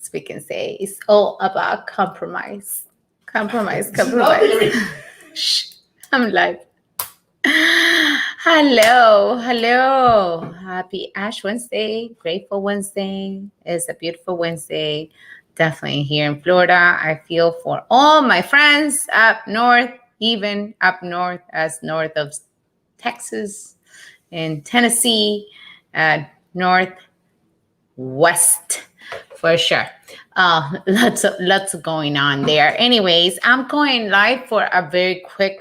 as we can say. It's all about compromise. Compromise. Shh, I'm live. Hello. Happy Ash Wednesday, Grateful Wednesday. It's a beautiful Wednesday. Definitely here in Florida. I feel for all my friends up north, even up north, as north of Texas and Tennessee, northwest for sure. Lots of going on there. Anyways, I'm going live for a very quick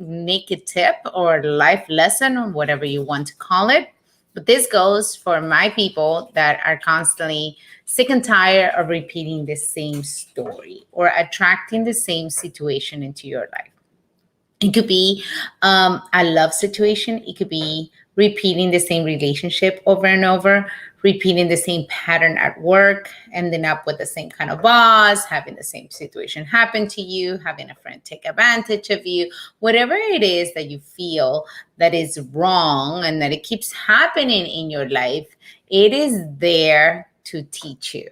naked tip or life lesson or whatever you want to call it. But this goes for my people that are constantly sick and tired of repeating the same story or attracting the same situation into your life. It could be a love situation. It could be repeating the same relationship over and over, repeating the same pattern at work, ending up with the same kind of boss, having the same situation happen to you, having a friend take advantage of you, whatever it is that you feel that is wrong and that it keeps happening in your life, it is there to teach you.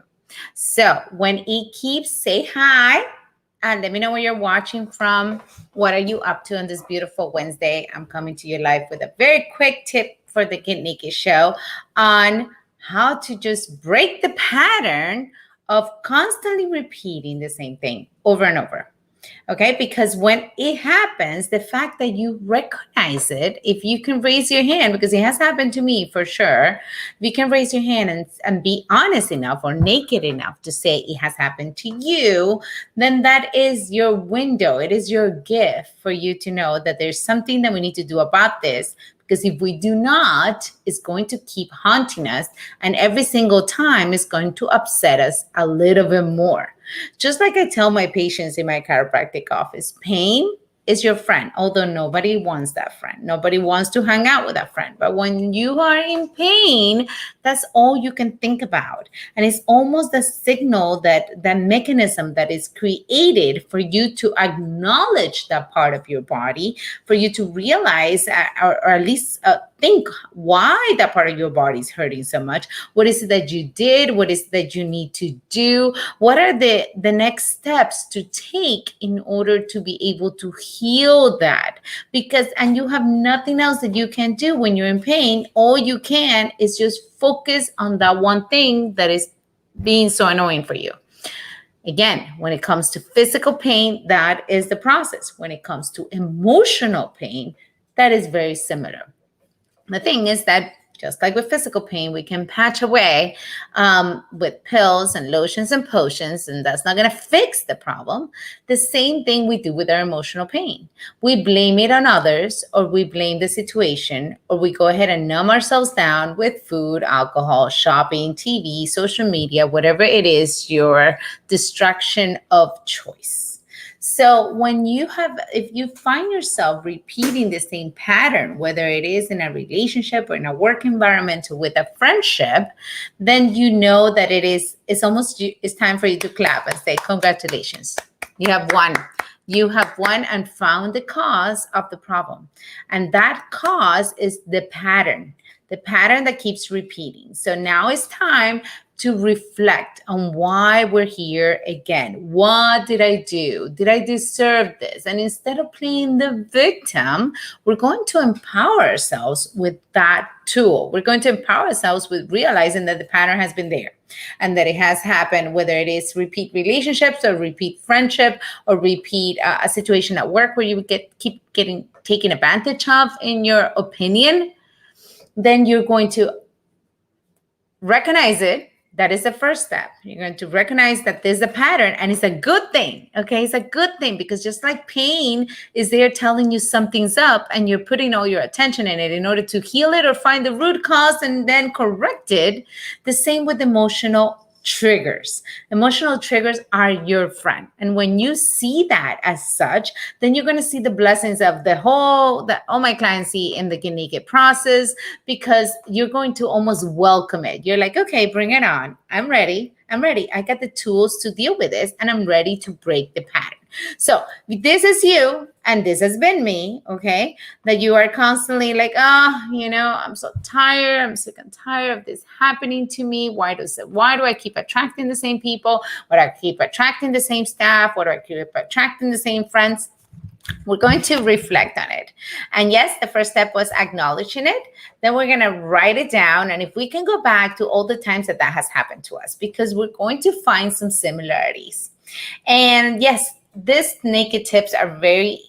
So when it keeps, say hi. And let me know where you're watching from. What are you up to on this beautiful Wednesday? I'm coming to you live with a very quick tip for the Get Naked Show on how to just break the pattern of constantly repeating the same thing over and over. Okay, because when it happens, the fact that you recognize it, if you can raise your hand, because it has happened to me for sure, if you can raise your hand and be honest enough or naked enough to say it has happened to you, then that is your window. It is your gift for you to know that there's something that we need to do about this. Because if we do not, it's going to keep haunting us. And every single time it's going to upset us a little bit more. Just like I tell my patients in my chiropractic office, pain is your friend, although nobody wants that friend. Nobody wants to hang out with that friend. But when you are in pain, that's all you can think about. And it's almost a signal that mechanism that is created for you to acknowledge that part of your body, for you to realize or at least think why that part of your body is hurting so much. What is it that you did? What is it that you need to do? What are the next steps to take in order to be able to heal that? Because, and you have nothing else that you can do when you're in pain. All you can is just focus on that one thing that is being so annoying for you. Again, when it comes to physical pain, that is the process. When it comes to emotional pain, that is very similar. The thing is that just like with physical pain, we can patch away with pills and lotions and potions, and that's not going to fix the problem. The same thing we do with our emotional pain. We blame it on others, or we blame the situation, or we go ahead and numb ourselves down with food, alcohol, shopping, TV, social media, whatever it is, your distraction of choice. So if you find yourself repeating the same pattern, whether it is in a relationship or in a work environment or with a friendship, then you know that it's time for you to clap and say, congratulations, you have won. You have won and found the cause of the problem. And that cause is the pattern that keeps repeating. So now it's time to reflect on why we're here again. What did I do? Did I deserve this? And instead of playing the victim, we're going to empower ourselves with that tool. We're going to empower ourselves with realizing that the pattern has been there and that it has happened, whether it is repeat relationships or repeat friendship or repeat a situation at work where you keep getting taken advantage of, in your opinion. Then you're going to recognize it. That is the first step. You're going to recognize that there's a pattern, and it's a good thing. Okay, it's a good thing, because just like pain is there telling you something's up and you're putting all your attention in it in order to heal it or find the root cause and then correct it, the same with emotional triggers. Emotional triggers are your friend. And when you see that as such, then you're going to see the blessings of that all my clients see in the Get Naked process, because you're going to almost welcome it. You're like, okay, bring it on. I'm ready. I got the tools to deal with this, and I'm ready to break the pattern. So this is you, and this has been me, okay? That you are constantly like, I'm so tired. I'm sick and tired of this happening to me. Why do I keep attracting the same people? Why do I keep attracting the same staff? Why do I keep attracting the same friends? We're going to reflect on it. And yes, the first step was acknowledging it. Then we're going to write it down. And if we can go back to all the times that has happened to us, because we're going to find some similarities. And yes, these naked tips are very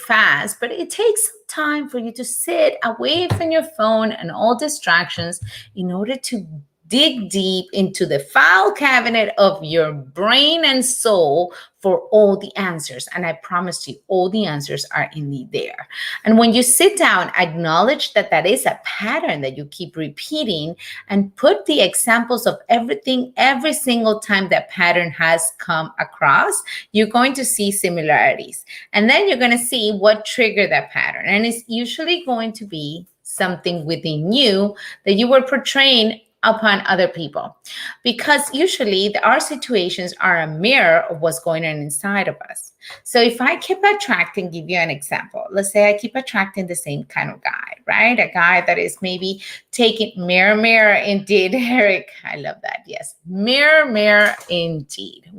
fast, but it takes some time for you to sit away from your phone and all distractions in order to dig deep into the file cabinet of your brain and soul for all the answers. And I promise you, all the answers are in there. And when you sit down, acknowledge that is a pattern that you keep repeating, and put the examples of everything, every single time that pattern has come across, you're going to see similarities. And then you're going to see what triggered that pattern. And it's usually going to be something within you that you were portraying upon other people, because usually our situations are a mirror of what's going on inside of us. So if I keep attracting, give you an example. Let's say I keep attracting the same kind of guy, right? A guy that is maybe taking mirror, mirror, indeed, Eric. I love that. Yes. Mirror, mirror, indeed.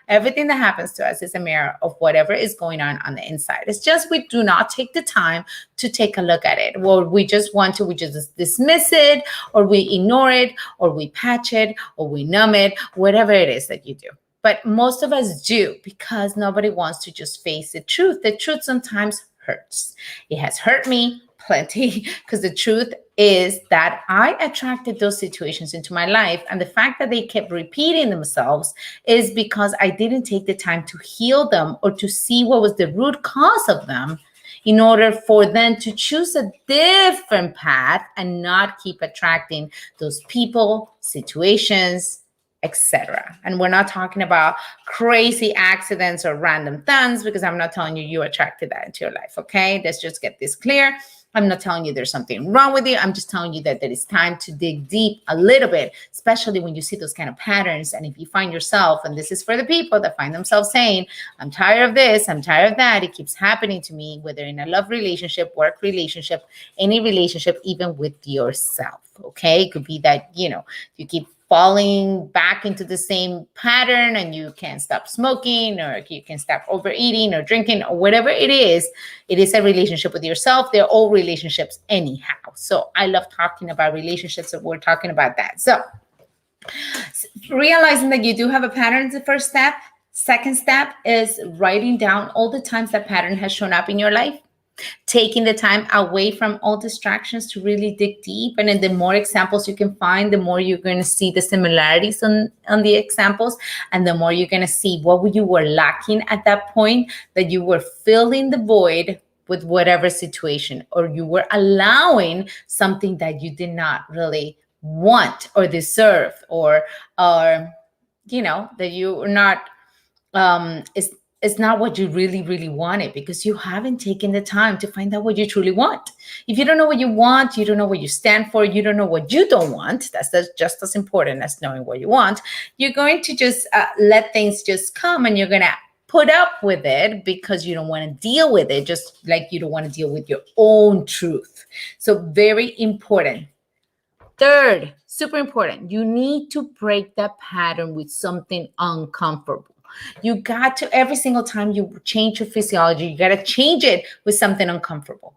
Everything that happens to us is a mirror of whatever is going on the inside. It's just we do not take the time to take a look at it. Well, we just dismiss it, or we ignore it, or we patch it, or we numb it, whatever it is that you do. But most of us do, because nobody wants to just face the truth. The truth sometimes hurts. It has hurt me plenty, because the truth is that I attracted those situations into my life. And the fact that they kept repeating themselves is because I didn't take the time to heal them, or to see what was the root cause of them, in order for them to choose a different path and not keep attracting those people, situations, etc. And we're not talking about crazy accidents or random things, because I'm not telling you attracted that into your life, okay? Let's just get this clear. I'm not telling you there's something wrong with you. I'm just telling you that there is time to dig deep a little bit, especially when you see those kind of patterns. And if you find yourself, and this is for the people that find themselves saying, I'm tired of this, I'm tired of that, it keeps happening to me, whether in a love relationship, work relationship, any relationship, even with yourself, okay? It could be that, you keep falling back into the same pattern, and you can't stop smoking, or you can stop overeating or drinking, or whatever it is a relationship with yourself. They're all relationships anyhow. So I love talking about relationships, and we're talking about that. So realizing that you do have a pattern is the first step. Second step is writing down all the times that pattern has shown up in your life. Taking the time away from all distractions to really dig deep. And then the more examples you can find, the more you're going to see the similarities on the examples, and the more you're going to see what you were lacking at that point, that you were filling the void with whatever situation, or you were allowing something that you did not really want or deserve, or that you are not it's not what you really, really wanted, because you haven't taken the time to find out what you truly want. If you don't know what you want, you don't know what you stand for, you don't know what you don't want, that's just as important as knowing what you want, you're going to just let things just come, and you're going to put up with it because you don't want to deal with it, just like you don't want to deal with your own truth. So very important. Third, super important, you need to break that pattern with something uncomfortable. You got to, every single time you change your physiology, you got to change it with something uncomfortable.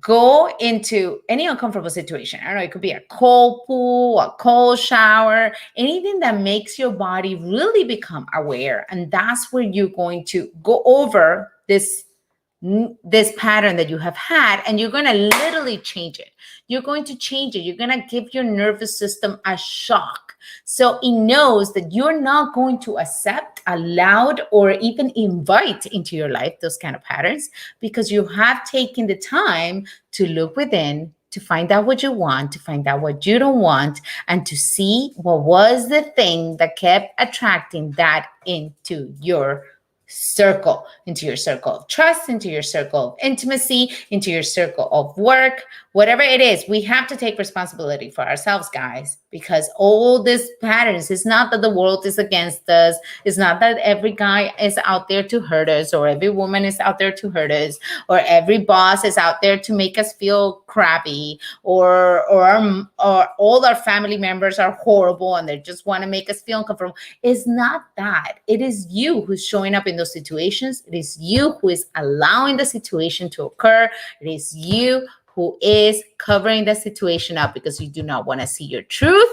Go into any uncomfortable situation. I don't know, it could be a cold pool, a cold shower, anything that makes your body really become aware. And that's where you're going to go over this pattern that you have had, and you're going to literally change it. You're going to change it. You're going to give your nervous system a shock, so it knows that you're not going to accept, allow, or even invite into your life those kind of patterns, because you have taken the time to look within, to find out what you want, to find out what you don't want, and to see what was the thing that kept attracting that into your circle, into your circle of trust, into your circle of intimacy, into your circle of work, whatever it is. We have to take responsibility for ourselves, guys, because all these patterns, it's not that the world is against us. It's not that every guy is out there to hurt us, or every woman is out there to hurt us, or every boss is out there to make us feel crappy, or all our family members are horrible and they just want to make us feel uncomfortable. It's not that. It is you who's showing up in those situations. It is you who is allowing the situation to occur. It is you who is covering the situation up because you do not want to see your truth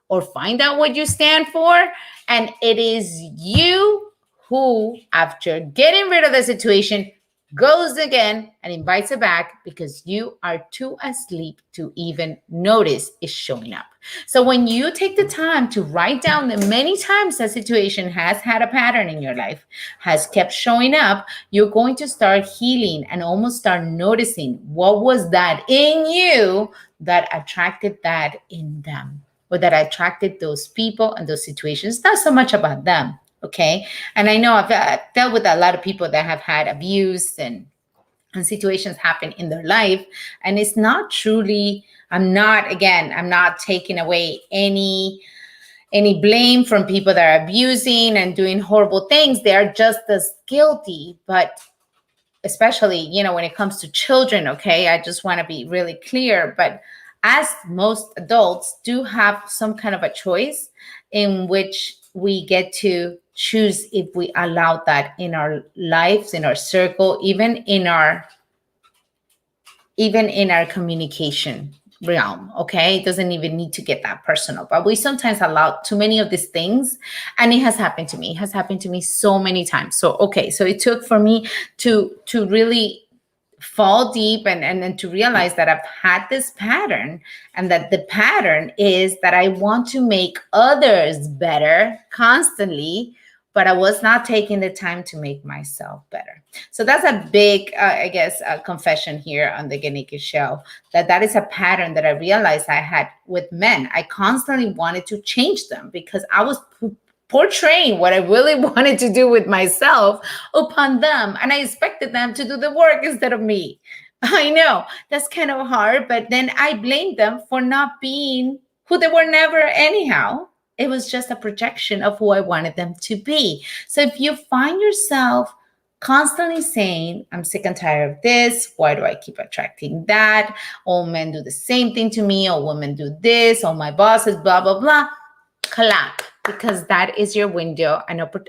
or find out what you stand for. And it is you who, after getting rid of the situation, goes again and invites it back because you are too asleep to even notice it's showing up. So when you take the time to write down the many times that situation has had a pattern in your life, has kept showing up, you're going to start healing and almost start noticing what was that in you that attracted that in them, or that attracted those people and those situations. It's not so much about them. Okay. And I know I've dealt with a lot of people that have had abuse and situations happen in their life. And it's not truly, I'm not taking away any blame from people that are abusing and doing horrible things. They are just as guilty. But especially, when it comes to children, okay, I just want to be really clear. But as most adults do have some kind of a choice in which we get to choose if we allow that in our lives, in our circle, even in our communication realm. Okay, it doesn't even need to get that personal, but we sometimes allow too many of these things, and it has happened to me. It has happened to me so many times. So it took for me to really fall deep and to realize that I've had this pattern, and that the pattern is that I want to make others better constantly, but I was not taking the time to make myself better. So that's a big, confession here on the Get Naked Show, that is a pattern that I realized I had with men. I constantly wanted to change them because I was portraying what I really wanted to do with myself upon them. And I expected them to do the work instead of me. I know that's kind of hard, but then I blamed them for not being who they were never anyhow. It was just a projection of who I wanted them to be. So if you find yourself constantly saying, I'm sick and tired of this, why do I keep attracting that? All men do the same thing to me, all women do this, all my bosses, blah, blah, blah, clap. Because that is your window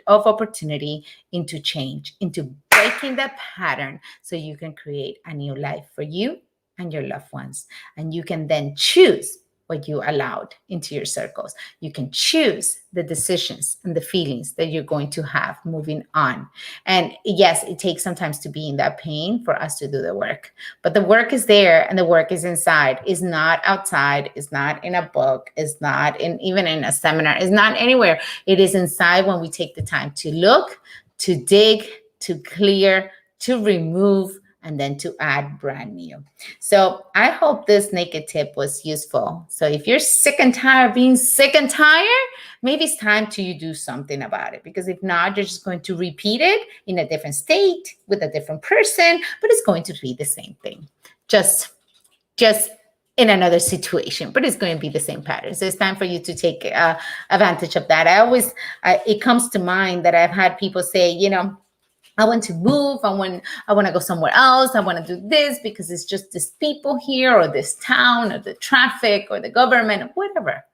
of opportunity into change, into breaking the pattern so you can create a new life for you and your loved ones. And you can then choose what you allowed into your circles. You can choose the decisions and the feelings that you're going to have moving on. And yes, it takes sometimes to be in that pain for us to do the work. But the work is there and the work is inside. It's not outside. It's not in a book. It's not even in a seminar. It's not anywhere. It is inside when we take the time to look, to dig, to clear, to remove, and then to add brand new. So I hope this naked tip was useful. So if you're sick and tired of being sick and tired, maybe it's time to you do something about it. Because if not, you're just going to repeat it in a different state with a different person, but it's going to be the same thing. Just in another situation, but it's going to be the same pattern. So it's time for you to take advantage of that. It comes to mind that I've had people say, I want to move. I want to go somewhere else. I want to do this because it's just these people here or this town or the traffic or the government or whatever.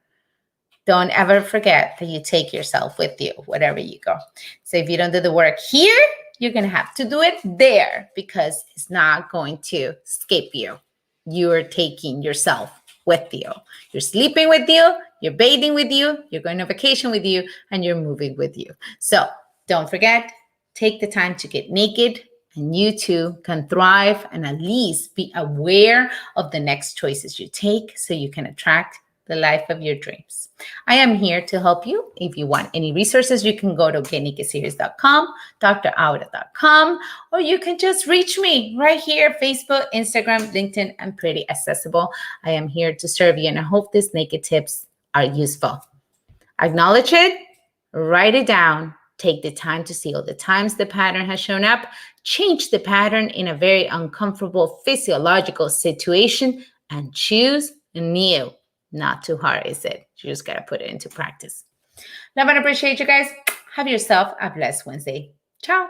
Don't ever forget that you take yourself with you, wherever you go. So if you don't do the work here, you're going to have to do it there because it's not going to escape you. You're taking yourself with you. You're sleeping with you. You're bathing with you. You're going on vacation with you. And you're moving with you. So don't forget. Take the time to get naked, and you too can thrive and at least be aware of the next choices you take so you can attract the life of your dreams. I am here to help you. If you want any resources, you can go to getnakedseries.com, draura.com, or you can just reach me right here, Facebook, Instagram, LinkedIn. I'm pretty accessible. I am here to serve you, and I hope these naked tips are useful. Acknowledge it, write it down, Take the time to see all the times the pattern has shown up. Change the pattern in a very uncomfortable physiological situation and choose new. Not too hard, is it? You just got to put it into practice. Love and appreciate you guys. Have yourself a blessed Wednesday. Ciao.